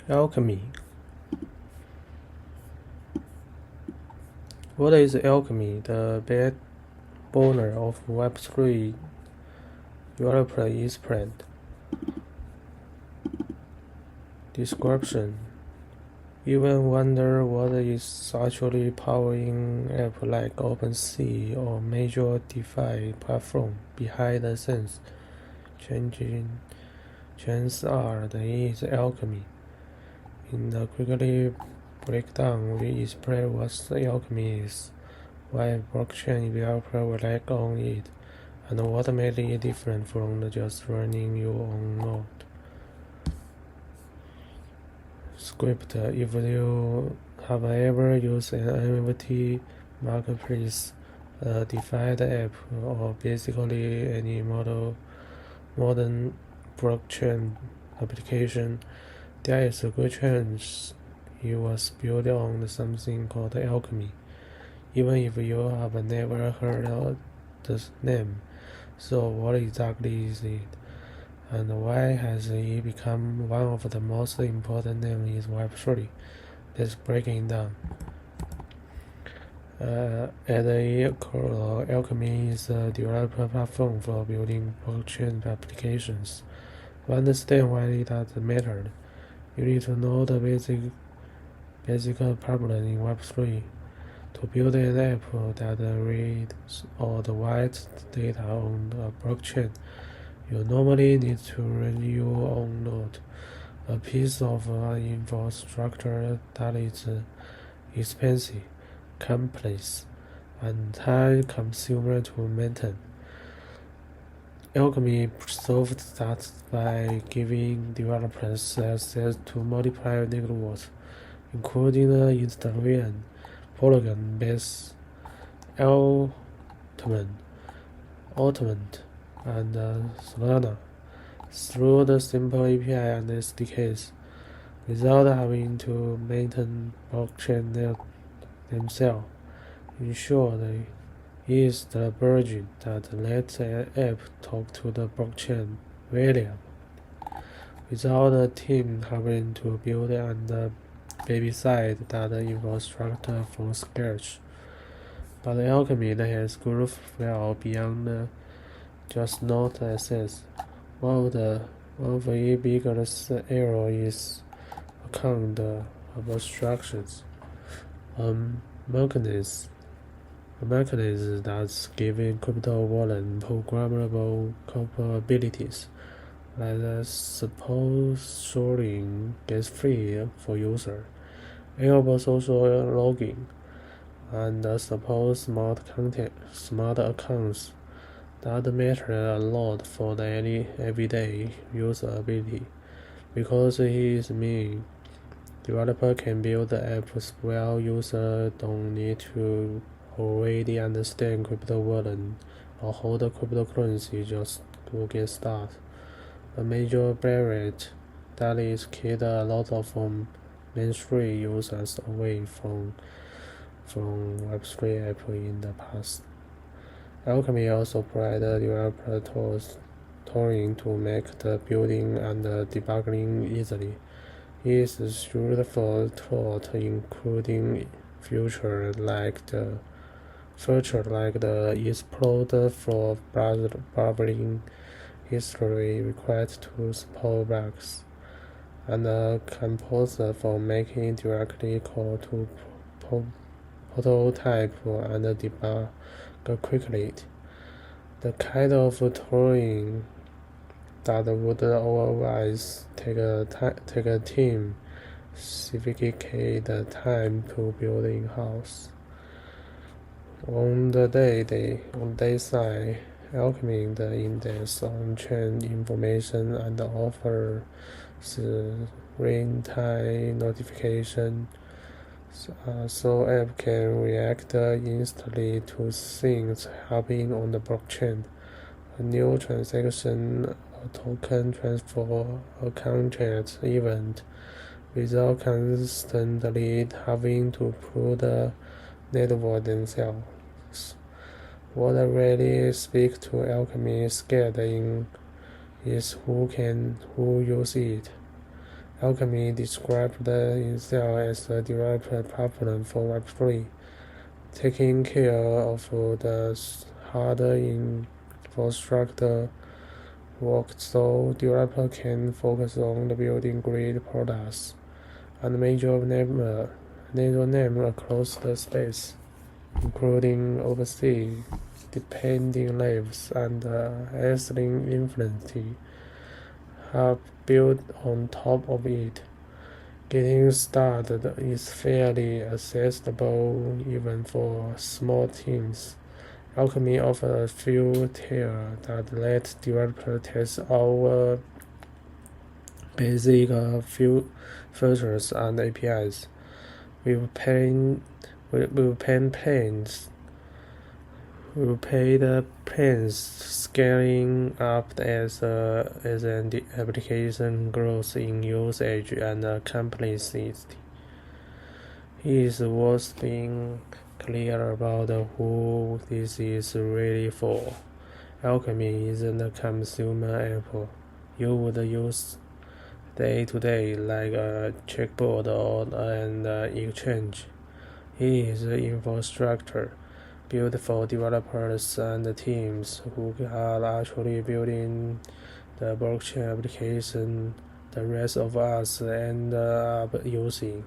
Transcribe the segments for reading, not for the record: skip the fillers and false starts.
Alchemy. What is Alchemy? The backbone of Web3 developer is planned. Description. Even wonder what is actually powering app like OpenSea or major DeFi platform behind the scenes. Chances are that it is Alchemy. In the quickly breakdown, we explain what Alchemy is, why blockchain developer will like on it, and what made it different from just running your own node. Script. If you have ever used an NFT marketplace, a DeFi app, or basically any modern blockchain application, there is a good chance it was built on something called Alchemy, even if you have never heard of the name. So what exactly is it? And why has it become one of the most important names in Web3? Let's break it down. At the core, Alchemy is a developer platform for building blockchain applications. To understand why it does matter, you need to know the basic problem in Web3. To build an app that reads or writes data on a blockchain, you normally need to run your own node, a piece of infrastructure that is expensive, complex, and time-consuming to maintain. Alchemy solved that by giving developers access to multiple networks, including the Instagram, Polygon-based Ultimate, and Solana through the simple API and SDKs, without having to maintain blockchain themselves. In short, it is the bridge that lets an app talk to the blockchain variable, without the team having to build and babysit that infrastructure from scratch. But Alchemy has grew well beyond just node access. One of the biggest errors is account abstractions. A mechanism that's giving crypto wallet programmable capabilities, like suppose storing gas free for user, enable social logging, and suppose smart accounts that matter a lot for the everyday usability, because it is mean developer can build apps while users don't need to already understand crypto wallet or hold cryptocurrency just to get started. A major barrier that is kept a lot of mainstream users away from Web3 apps in the past. Alchemy also provides developer tooling to make the building and debugging easily. It is used for tools including features like the exploit for browsing history required to support bugs, and a composer for making directly call to prototype and debug quickly. The kind of tooling that would otherwise take a team significant time to build in-house. On the day side, Alchemy the index on-chain information and offers real-time notification, so app can react instantly to things happening on the blockchain. A new transaction, a token transfer, a contract event, without constantly having to pull the network themselves. What really speaks to Alchemy scale is who use it. Alchemy described itself as a developer platform for Web3, taking care of the harder infrastructure work so developers can focus on building great products. And major name across the space, including OpenSea, Depending Labs, and Aisling Infinity, have built on top of it. Getting started is fairly accessible even for small teams. Alchemy offers a few tiers that let developers test out basic features and APIs. We've paid pains scaling up as an application grows in usage and complexity. It is worth being clear about who this is really for. Alchemy isn't a consumer app you would use day-to-day like a checkboard or an exchange. It is infrastructure built for developers and teams who are actually building the blockchain application the rest of us end up using.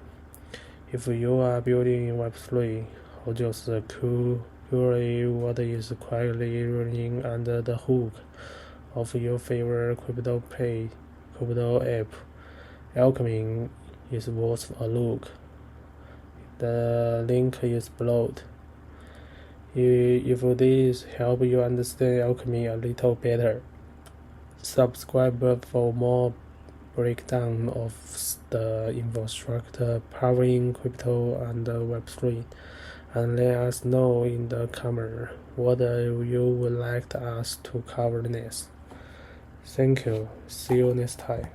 If you are building Web3 or just curious what is quietly running under the hood of your favorite crypto app, Alchemy is worth a look. The link is below. If this helps you understand Alchemy a little better, subscribe for more breakdown of the infrastructure powering crypto and Web3, and let us know in the comments what you would like us to cover next. Thank you. See you next time.